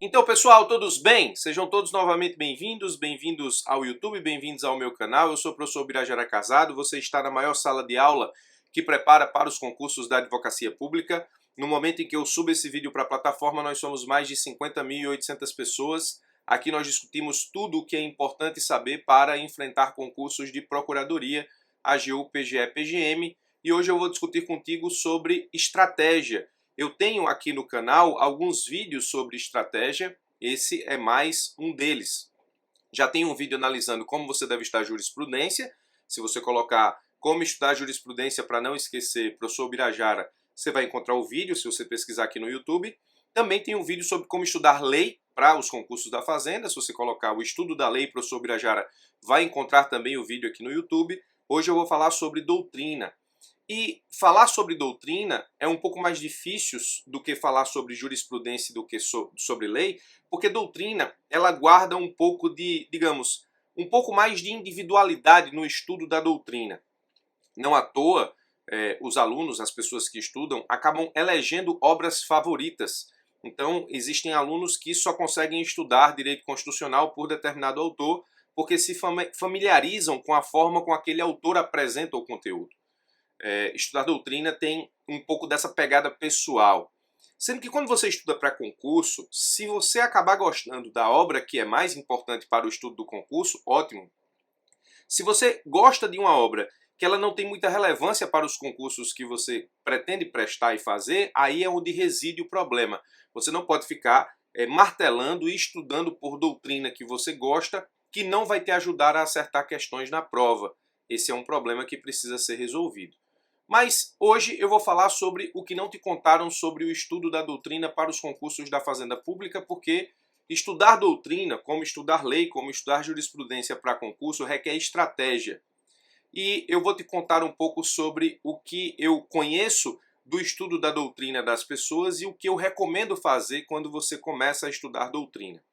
Então, pessoal, todos bem? Sejam todos novamente bem-vindos, bem-vindos ao YouTube, bem-vindos ao meu canal. Eu sou o professor Birajara Casado, você está na maior sala de aula que prepara para os concursos da advocacia pública. No momento em que eu subo esse vídeo para a plataforma, nós somos mais de 50.800 pessoas. Aqui nós discutimos tudo o que é importante saber para enfrentar concursos de Procuradoria, AGU, PGE, PGM. E hoje eu vou discutir contigo sobre estratégia. Eu tenho aqui no canal alguns vídeos sobre estratégia, esse é mais um deles. Já tem um vídeo analisando como você deve estudar jurisprudência. Se você colocar como estudar jurisprudência para não esquecer, professor Birajara, você vai encontrar o vídeo se você pesquisar aqui no YouTube. Também tem um vídeo sobre como estudar lei para os concursos da Fazenda. Se você colocar o estudo da lei, professor Birajara, vai encontrar também o vídeo aqui no YouTube. Hoje eu vou falar sobre doutrina. E falar sobre doutrina é um pouco mais difícil do que falar sobre jurisprudência do que sobre lei, porque doutrina ela guarda um pouco de, digamos, um pouco mais de individualidade no estudo da doutrina. Não à toa, os alunos, as pessoas que estudam, acabam elegendo obras favoritas. Então, existem alunos que só conseguem estudar direito constitucional por determinado autor, porque se familiarizam com a forma com que aquele autor apresenta o conteúdo. Estudar doutrina tem um pouco dessa pegada pessoal. Sendo que quando você estuda para concurso, se você acabar gostando da obra que é mais importante para o estudo do concurso, ótimo. Se você gosta de uma obra que ela não tem muita relevância para os concursos que você pretende prestar e fazer, aí é onde reside o problema. Você não pode ficar martelando e estudando por doutrina que você gosta, que não vai te ajudar a acertar questões na prova. Esse é um problema que precisa ser resolvido. Mas hoje eu vou falar sobre o que não te contaram sobre o estudo da doutrina para os concursos da Fazenda Pública, porque estudar doutrina, como estudar lei, como estudar jurisprudência para concurso, requer estratégia. E eu vou te contar um pouco sobre o que eu conheço do estudo da doutrina das pessoas e o que eu recomendo fazer quando você começa a estudar doutrina.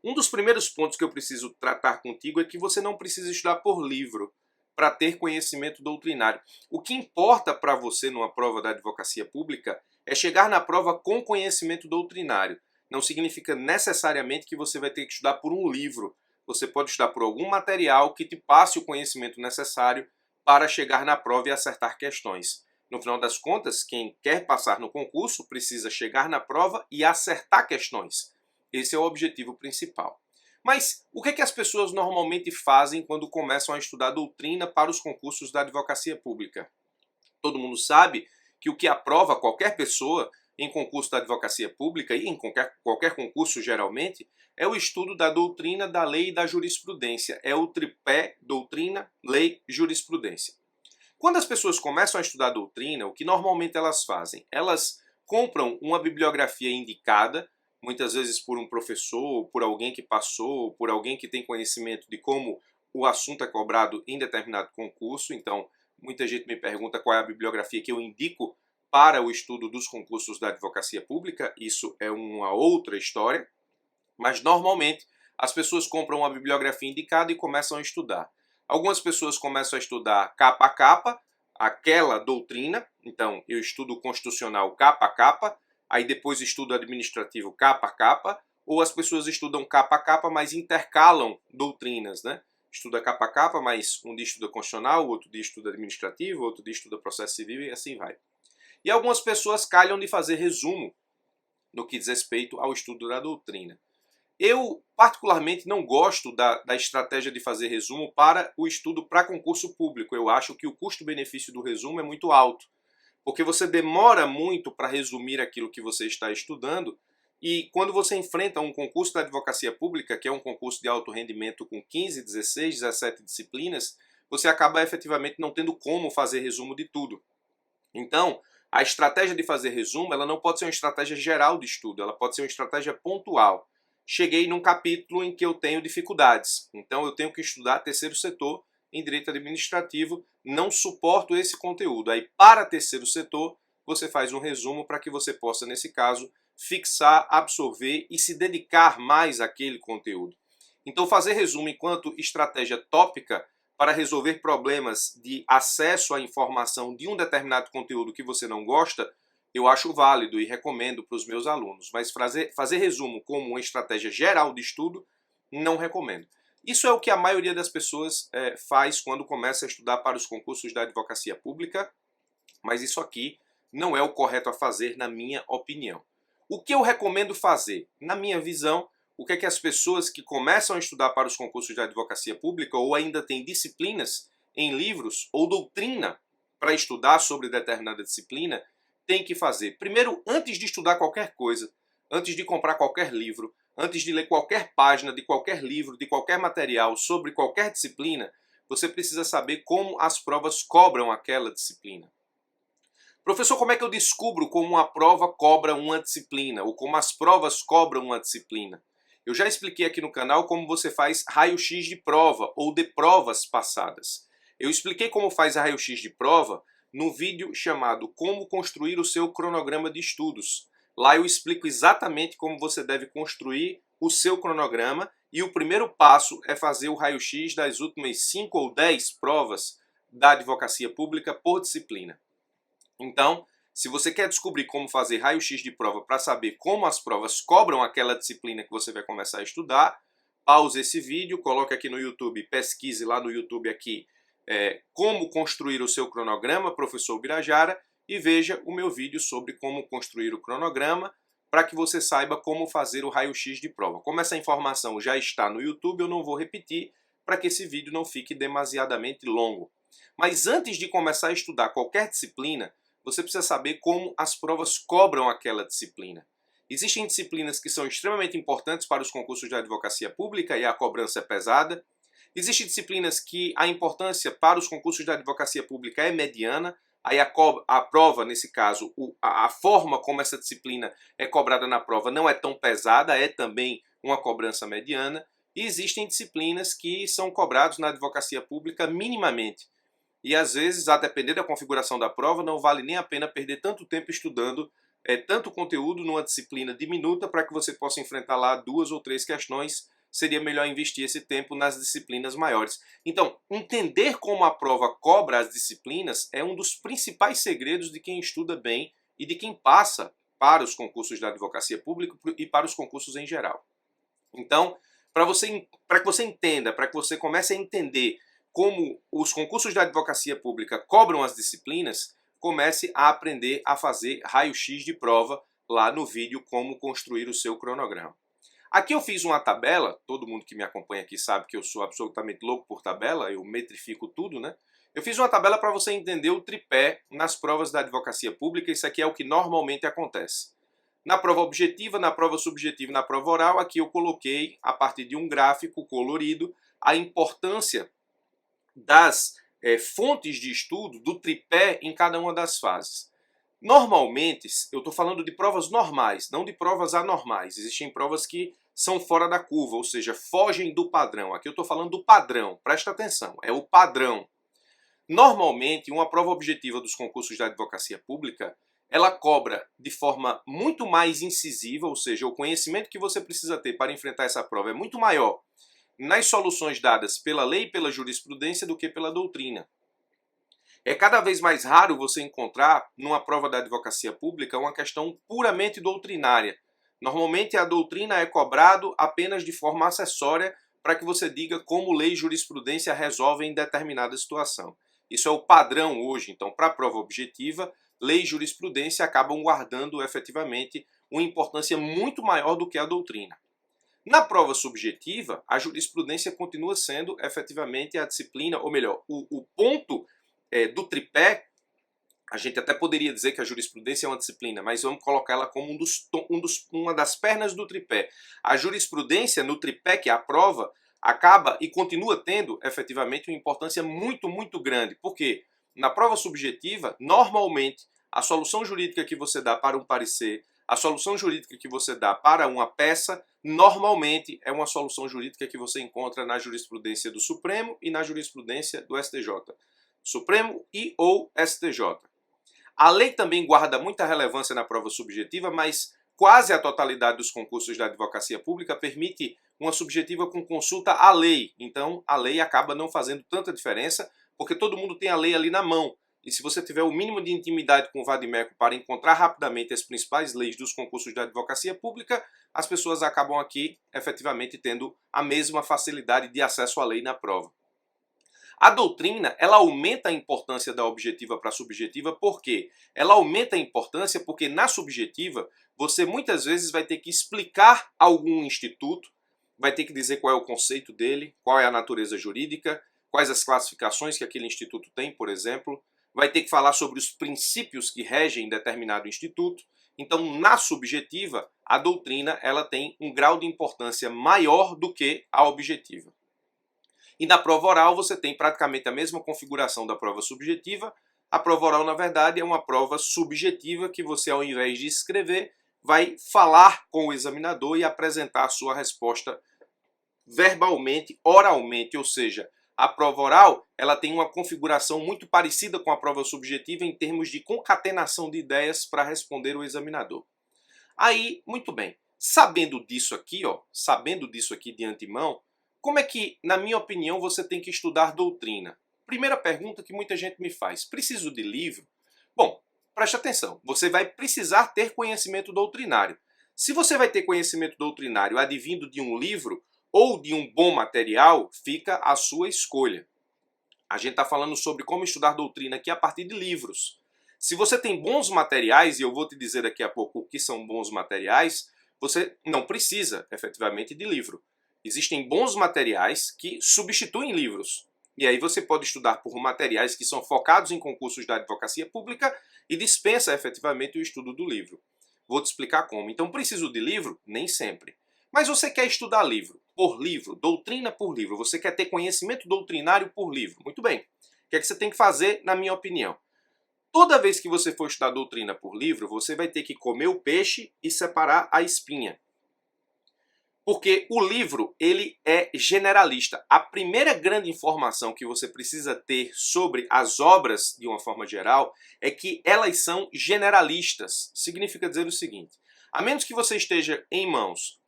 Um dos primeiros pontos que eu preciso tratar contigo é que você não precisa estudar por livro para ter conhecimento doutrinário. O que importa para você numa prova da advocacia pública é chegar na prova com conhecimento doutrinário. Não significa necessariamente que você vai ter que estudar por um livro. Você pode estudar por algum material que te passe o conhecimento necessário para chegar na prova e acertar questões. No final das contas, quem quer passar no concurso precisa chegar na prova e acertar questões. Esse é o objetivo principal. Mas o que é que as pessoas normalmente fazem quando começam a estudar doutrina para os concursos da advocacia pública? Todo mundo sabe que o que aprova qualquer pessoa em concurso da advocacia pública e em qualquer concurso geralmente é o estudo da doutrina, da lei e da jurisprudência. É o tripé doutrina, lei, jurisprudência. Quando as pessoas começam a estudar doutrina, o que normalmente elas fazem? Elas compram uma bibliografia indicada, muitas vezes por um professor, por alguém que passou, por alguém que tem conhecimento de como o assunto é cobrado em determinado concurso. Então, muita gente me pergunta qual é a bibliografia que eu indico para o estudo dos concursos da advocacia pública. Isso é uma outra história, mas normalmente as pessoas compram uma bibliografia indicada e começam a estudar. Algumas pessoas começam a estudar capa a capa, aquela doutrina. Então, eu estudo constitucional capa a capa, aí depois estudo administrativo capa a capa, ou as pessoas estudam capa a capa, mas intercalam doutrinas, né? Estuda capa a capa, mas um dia estuda constitucional, outro dia estuda administrativo, outro dia estuda processo civil e assim vai. E algumas pessoas calham de fazer resumo no que diz respeito ao estudo da doutrina. Eu, particularmente, não gosto da estratégia de fazer resumo para o estudo para concurso público. Eu acho que o custo-benefício do resumo é muito alto, porque você demora muito para resumir aquilo que você está estudando, e quando você enfrenta um concurso da advocacia pública, que é um concurso de alto rendimento com 15, 16, 17 disciplinas, você acaba efetivamente não tendo como fazer resumo de tudo. Então, a estratégia de fazer resumo, ela não pode ser uma estratégia geral de estudo, ela pode ser uma estratégia pontual. Cheguei num capítulo em que eu tenho dificuldades, então eu tenho que estudar terceiro setor em direito administrativo, não suporto esse conteúdo. Aí, para terceiro setor, você faz um resumo para que você possa, nesse caso, fixar, absorver e se dedicar mais àquele conteúdo. Então, fazer resumo enquanto estratégia tópica para resolver problemas de acesso à informação de um determinado conteúdo que você não gosta, eu acho válido e recomendo para os meus alunos, mas fazer resumo como uma estratégia geral de estudo, não recomendo. Isso é o que a maioria das pessoas faz quando começa a estudar para os concursos da advocacia pública, mas isso aqui não é o correto a fazer, na minha opinião. O que eu recomendo fazer? Na minha visão, o que é que as pessoas que começam a estudar para os concursos de advocacia pública ou ainda têm disciplinas em livros ou doutrina para estudar sobre determinada disciplina têm que fazer? Primeiro, antes de estudar qualquer coisa, antes de comprar qualquer livro, antes de ler qualquer página de qualquer livro, de qualquer material sobre qualquer disciplina, você precisa saber como as provas cobram aquela disciplina. Professor, como é que eu descubro como uma prova cobra uma disciplina ou como as provas cobram uma disciplina? Eu já expliquei aqui no canal como você faz raio-x de prova ou de provas passadas. Eu expliquei como faz raio-x de prova no vídeo chamado Como Construir o Seu Cronograma de Estudos. Lá eu explico exatamente como você deve construir o seu cronograma e o primeiro passo é fazer o raio-x das últimas 5 ou 10 provas da advocacia pública por disciplina. Então, se você quer descobrir como fazer raio-x de prova para saber como as provas cobram aquela disciplina que você vai começar a estudar, pause esse vídeo, coloque aqui no YouTube, pesquise lá no YouTube aqui como construir o seu cronograma, professor Birajara, e veja o meu vídeo sobre como construir o cronograma para que você saiba como fazer o raio-x de prova. Como essa informação já está no YouTube, eu não vou repetir para que esse vídeo não fique demasiadamente longo. Mas antes de começar a estudar qualquer disciplina, você precisa saber como as provas cobram aquela disciplina. Existem disciplinas que são extremamente importantes para os concursos de advocacia pública e a cobrança é pesada. Existem disciplinas que a importância para os concursos de advocacia pública é mediana. Aí a prova, nesse caso, a forma como essa disciplina é cobrada na prova não é tão pesada, é também uma cobrança mediana. E existem disciplinas que são cobradas na advocacia pública minimamente. E às vezes, a depender da configuração da prova, não vale nem a pena perder tanto tempo estudando tanto conteúdo numa disciplina diminuta para que você possa enfrentar lá 2 ou 3 questões. Seria melhor investir esse tempo nas disciplinas maiores. Então, entender como a prova cobra as disciplinas é um dos principais segredos de quem estuda bem e de quem passa para os concursos da advocacia pública e para os concursos em geral. Então, para que você entenda, para que você comece a entender como os concursos da advocacia pública cobram as disciplinas, comece a aprender a fazer raio-x de prova lá no vídeo Como Construir o Seu Cronograma. Aqui eu fiz uma tabela, todo mundo que me acompanha aqui sabe que eu sou absolutamente louco por tabela, eu metrifico tudo, né? Eu fiz uma tabela para você entender o tripé nas provas da advocacia pública, isso aqui é o que normalmente acontece. Na prova objetiva, na prova subjetiva e na prova oral, aqui eu coloquei, a partir de um gráfico colorido, a importância das fontes de estudo, do tripé em cada uma das fases. Normalmente, eu estou falando de provas normais, não de provas anormais. Existem provas que são fora da curva, ou seja, fogem do padrão. Aqui eu estou falando do padrão, presta atenção, é o padrão. Normalmente, uma prova objetiva dos concursos da advocacia pública, ela cobra de forma muito mais incisiva, ou seja, o conhecimento que você precisa ter para enfrentar essa prova é muito maior nas soluções dadas pela lei e pela jurisprudência do que pela doutrina. É cada vez mais raro você encontrar numa prova da advocacia pública uma questão puramente doutrinária. Normalmente a doutrina é cobrado apenas de forma acessória para que você diga como lei e jurisprudência resolvem determinada situação. Isso é o padrão hoje. Então, para a prova objetiva, lei e jurisprudência acabam guardando efetivamente uma importância muito maior do que a doutrina. Na prova subjetiva, a jurisprudência continua sendo efetivamente a disciplina, ou melhor, o ponto do tripé. A gente até poderia dizer que a jurisprudência é uma disciplina, mas vamos colocar ela como uma das pernas do tripé. A jurisprudência no tripé, que é a prova, acaba e continua tendo efetivamente uma importância muito, muito grande. Por quê? Na prova subjetiva, normalmente, a solução jurídica que você dá para um parecer, a solução jurídica que você dá para uma peça, normalmente é uma solução jurídica que você encontra na jurisprudência do Supremo e na jurisprudência do STJ. Supremo e ou STJ. A lei também guarda muita relevância na prova subjetiva, mas quase a totalidade dos concursos da advocacia pública permite uma subjetiva com consulta à lei. Então, a lei acaba não fazendo tanta diferença, porque todo mundo tem a lei ali na mão. e se você tiver o mínimo de intimidade com o vade-mecum para encontrar rapidamente as principais leis dos concursos da advocacia pública, as pessoas acabam aqui efetivamente tendo a mesma facilidade de acesso à lei na prova. A doutrina, ela aumenta a importância da objetiva para a subjetiva, por quê? Ela aumenta a importância porque na subjetiva você muitas vezes vai ter que explicar algum instituto, vai ter que dizer qual é o conceito dele, qual é a natureza jurídica, quais as classificações que aquele instituto tem, por exemplo, vai ter que falar sobre os princípios que regem determinado instituto. Então, na subjetiva, a doutrina ela tem um grau de importância maior do que a objetiva. E na prova oral você tem praticamente a mesma configuração da prova subjetiva. A prova oral, na verdade, é uma prova subjetiva que você, ao invés de escrever, vai falar com o examinador e apresentar a sua resposta verbalmente, oralmente, ou seja, a prova oral ela tem uma configuração muito parecida com a prova subjetiva em termos de concatenação de ideias para responder o examinador. Aí, muito bem, sabendo disso aqui de antemão, como é que, na minha opinião, você tem que estudar doutrina? Primeira pergunta que muita gente me faz, preciso de livro? Bom, preste atenção, você vai precisar ter conhecimento doutrinário. Se você vai ter conhecimento doutrinário advindo de um livro, ou de um bom material, fica à sua escolha. A gente está falando sobre como estudar doutrina aqui a partir de livros. Se você tem bons materiais, e eu vou te dizer daqui a pouco o que são bons materiais, você não precisa, efetivamente, de livro. Existem bons materiais que substituem livros. E aí você pode estudar por materiais que são focados em concursos da advocacia pública e dispensa, efetivamente, o estudo do livro. Vou te explicar como. Então, preciso de livro? Nem sempre. Mas você quer estudar livro por livro, doutrina por livro, você quer ter conhecimento doutrinário por livro. Muito bem. O que é que você tem que fazer, na minha opinião? Toda vez que você for estudar doutrina por livro, você vai ter que comer o peixe e separar a espinha. Porque o livro, ele é generalista. A primeira grande informação que você precisa ter sobre as obras, de uma forma geral, é que elas são generalistas. Significa dizer o seguinte: a menos que você esteja em mãos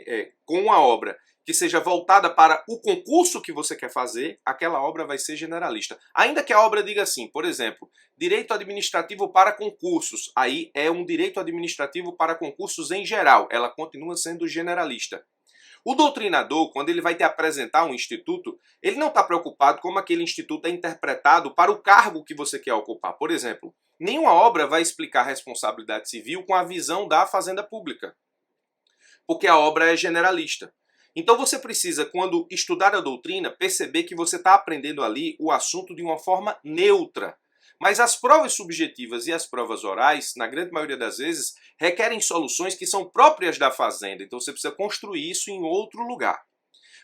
com uma obra que seja voltada para o concurso que você quer fazer, aquela obra vai ser generalista. Ainda que a obra diga assim, por exemplo, direito administrativo para concursos, aí é um direito administrativo para concursos em geral, ela continua sendo generalista. O doutrinador, quando ele vai te apresentar um instituto, ele não está preocupado como aquele instituto é interpretado para o cargo que você quer ocupar. Por exemplo, nenhuma obra vai explicar responsabilidade civil com a visão da fazenda pública, porque a obra é generalista. Então você precisa, quando estudar a doutrina, perceber que você está aprendendo ali o assunto de uma forma neutra. Mas as provas subjetivas e as provas orais, na grande maioria das vezes, requerem soluções que são próprias da fazenda. Então você precisa construir isso em outro lugar.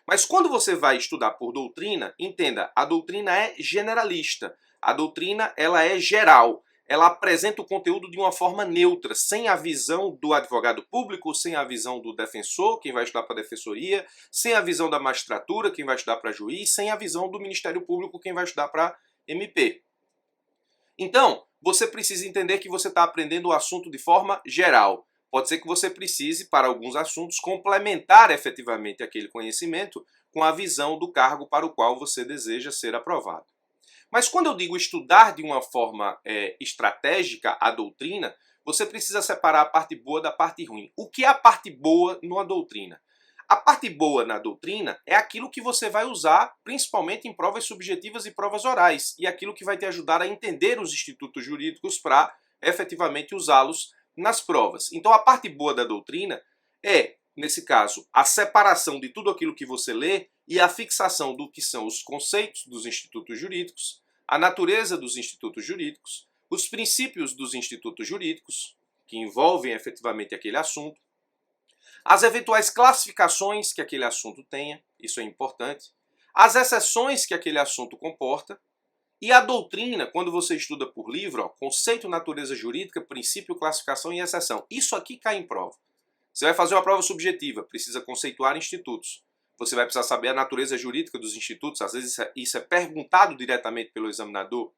Mas quando você vai estudar por doutrina, entenda, a doutrina é generalista. A doutrina ela é geral. Ela apresenta o conteúdo de uma forma neutra, sem a visão do advogado público, sem a visão do defensor, quem vai estudar para a defensoria, sem a visão da magistratura, quem vai estudar para juiz, sem a visão do Ministério Público, quem vai estudar para MP. Então, você precisa entender que você está aprendendo o assunto de forma geral. Pode ser que você precise, para alguns assuntos, complementar efetivamente aquele conhecimento com a visão do cargo para o qual você deseja ser aprovado. Mas quando eu digo estudar de uma forma estratégica a doutrina, você precisa separar a parte boa da parte ruim. O que é a parte boa numa doutrina? A parte boa na doutrina é aquilo que você vai usar principalmente em provas subjetivas e provas orais, e aquilo que vai te ajudar a entender os institutos jurídicos para efetivamente usá-los nas provas. Então a parte boa da doutrina é, nesse caso, a separação de tudo aquilo que você lê e a fixação do que são os conceitos dos institutos jurídicos, a natureza dos institutos jurídicos, os princípios dos institutos jurídicos, que envolvem efetivamente aquele assunto, as eventuais classificações que aquele assunto tenha, isso é importante, as exceções que aquele assunto comporta, e a doutrina, quando você estuda por livro, conceito, natureza jurídica, princípio, classificação e exceção. Isso aqui cai em prova. Você vai fazer uma prova subjetiva, precisa conceituar institutos. Você vai precisar saber a natureza jurídica dos institutos, às vezes isso é perguntado diretamente pelo examinador.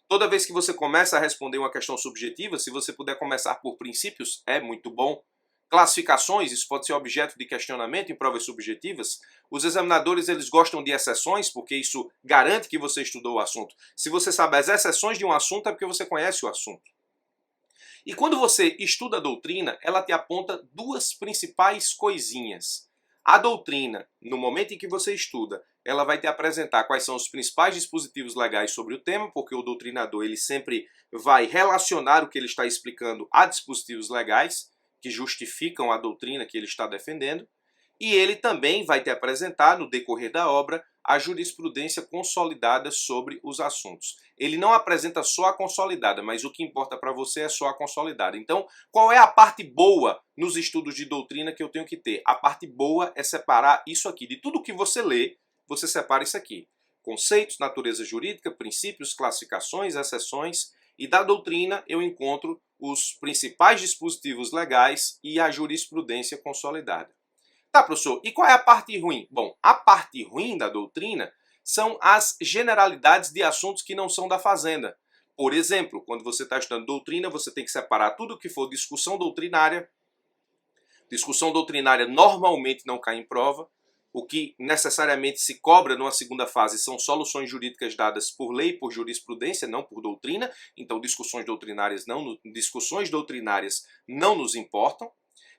Toda vez que você começa a responder uma questão subjetiva, se você puder começar por princípios, é muito bom. Classificações, isso pode ser objeto de questionamento em provas subjetivas. Os examinadores eles gostam de exceções, porque isso garante que você estudou o assunto. Se você sabe as exceções de um assunto, é porque você conhece o assunto. E quando você estuda a doutrina, ela te aponta duas principais coisinhas. A doutrina, no momento em que você estuda, ela vai te apresentar quais são os principais dispositivos legais sobre o tema, porque o doutrinador ele sempre vai relacionar o que ele está explicando a dispositivos legais que justificam a doutrina que ele está defendendo. E ele também vai te apresentar, no decorrer da obra, a jurisprudência consolidada sobre os assuntos. Ele não apresenta só a consolidada, mas o que importa para você é só a consolidada. Então, qual é a parte boa nos estudos de doutrina que eu tenho que ter? A parte boa é separar isso aqui. De tudo que você lê, você separa isso aqui. Conceitos, natureza jurídica, princípios, classificações, exceções. E da doutrina eu encontro os principais dispositivos legais e a jurisprudência consolidada. Tá, professor, e qual é a parte ruim? Bom, a parte ruim da doutrina são as generalidades de assuntos que não são da fazenda. Por exemplo, quando você está estudando doutrina, você tem que separar tudo que for discussão doutrinária. Discussão doutrinária normalmente não cai em prova. O que necessariamente se cobra numa segunda fase são soluções jurídicas dadas por lei, por jurisprudência, não por doutrina. Então, discussões doutrinárias não nos importam.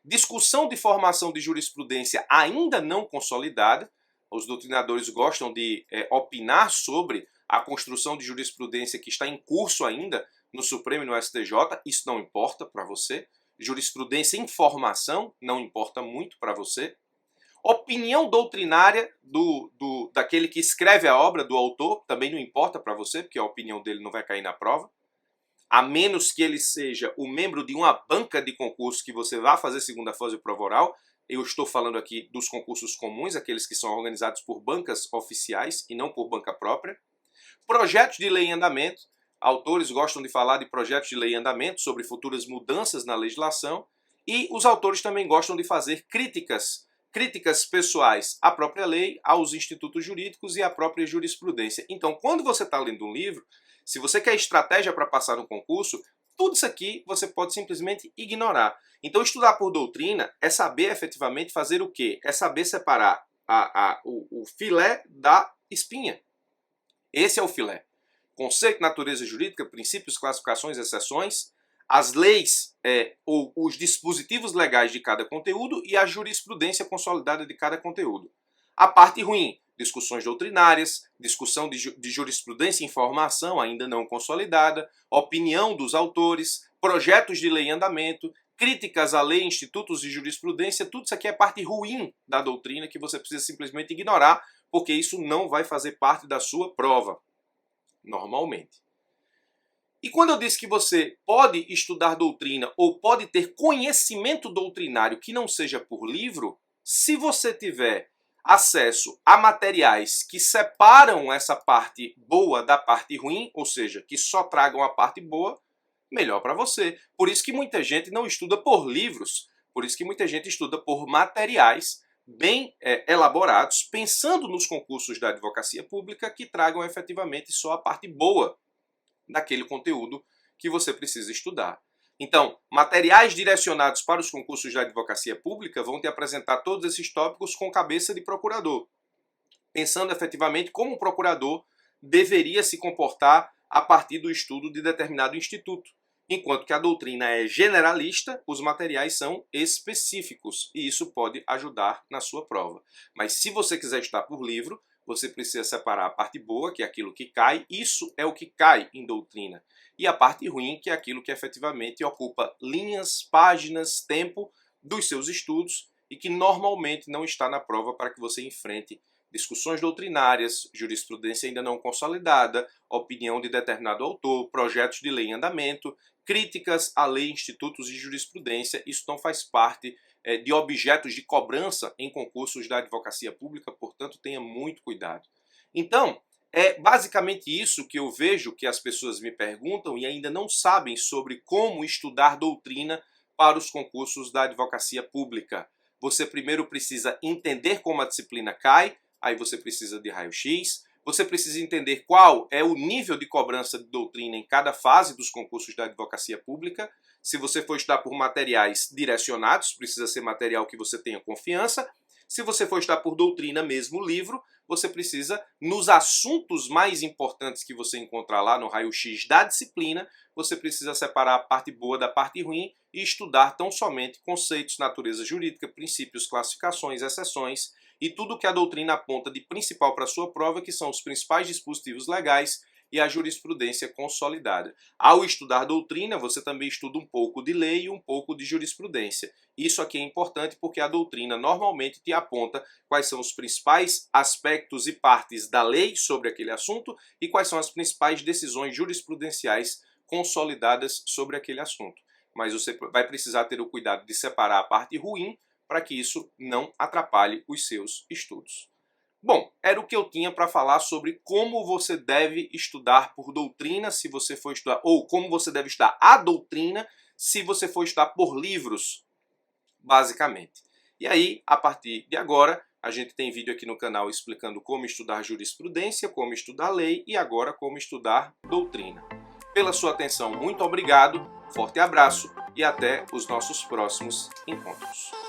Discussão de formação de jurisprudência ainda não consolidada. Os doutrinadores gostam de opinar sobre a construção de jurisprudência que está em curso ainda no Supremo e no STJ. Isso não importa para você. Jurisprudência em formação não importa muito para você. Opinião doutrinária daquele que escreve a obra, do autor, também não importa para você, porque a opinião dele não vai cair na prova. A menos que ele seja o membro de uma banca de concurso que você vá fazer segunda fase de prova oral. Eu estou falando aqui dos concursos comuns, aqueles que são organizados por bancas oficiais e não por banca própria. Projetos de lei em andamento. Autores gostam de falar de projetos de lei em andamento sobre futuras mudanças na legislação. E os autores também gostam de fazer críticas pessoais à própria lei, aos institutos jurídicos e à própria jurisprudência. Então, quando você está lendo um livro, se você quer estratégia para passar no concurso, tudo isso aqui você pode simplesmente ignorar. Então, estudar por doutrina é saber efetivamente fazer o quê? É saber separar o filé da espinha. Esse é o filé. Conceito, natureza jurídica, princípios, classificações, exceções, as leis ou os dispositivos legais de cada conteúdo e a jurisprudência consolidada de cada conteúdo. A parte ruim, discussões doutrinárias, discussão de jurisprudência em formação ainda não consolidada, opinião dos autores, projetos de lei em andamento, críticas à lei, institutos de jurisprudência, tudo isso aqui é parte ruim da doutrina que você precisa simplesmente ignorar, porque isso não vai fazer parte da sua prova, normalmente. E quando eu disse que você pode estudar doutrina ou pode ter conhecimento doutrinário que não seja por livro, se você tiver acesso a materiais que separam essa parte boa da parte ruim, ou seja, que só tragam a parte boa, melhor para você. Por isso que muita gente não estuda por livros, por isso que muita gente estuda por materiais bem elaborados, pensando nos concursos da advocacia pública que tragam efetivamente só a parte boa daquele conteúdo que você precisa estudar. Então, materiais direcionados para os concursos da advocacia pública vão te apresentar todos esses tópicos com cabeça de procurador, pensando efetivamente como o procurador deveria se comportar a partir do estudo de determinado instituto. Enquanto que a doutrina é generalista, os materiais são específicos e isso pode ajudar na sua prova. Mas se você quiser estudar por livro, você precisa separar a parte boa, que é aquilo que cai, isso é o que cai em doutrina. E a parte ruim, que é aquilo que efetivamente ocupa linhas, páginas, tempo dos seus estudos e que normalmente não está na prova para que você enfrente discussões doutrinárias, jurisprudência ainda não consolidada, opinião de determinado autor, projetos de lei em andamento, críticas à lei, institutos de jurisprudência. Isso não faz parte de objetos de cobrança em concursos da advocacia pública, portanto tenha muito cuidado. Então, é basicamente isso que eu vejo que as pessoas me perguntam e ainda não sabem sobre como estudar doutrina para os concursos da advocacia pública. Você primeiro precisa entender como a disciplina cai, aí você precisa de raio-x, Você precisa entender qual é o nível de cobrança de doutrina em cada fase dos concursos da advocacia pública. Se você for estudar por materiais direcionados, precisa ser material que você tenha confiança. Se você for estudar por doutrina mesmo, livro, você precisa, nos assuntos mais importantes que você encontrar lá no raio-x da disciplina, você precisa separar a parte boa da parte ruim e estudar tão somente conceitos, natureza jurídica, princípios, classificações, exceções e tudo que a doutrina aponta de principal para a sua prova, que são os principais dispositivos legais e a jurisprudência consolidada. Ao estudar doutrina, você também estuda um pouco de lei e um pouco de jurisprudência. Isso aqui é importante porque a doutrina normalmente te aponta quais são os principais aspectos e partes da lei sobre aquele assunto e quais são as principais decisões jurisprudenciais consolidadas sobre aquele assunto. Mas você vai precisar ter o cuidado de separar a parte ruim para que isso não atrapalhe os seus estudos. Bom, era o que eu tinha para falar sobre como você deve estudar por doutrina se você for estudar, ou como você deve estudar a doutrina se você for estudar por livros, basicamente. E aí, a partir de agora, a gente tem vídeo aqui no canal explicando como estudar jurisprudência, como estudar lei e agora como estudar doutrina. Pela sua atenção, muito obrigado, forte abraço e até os nossos próximos encontros.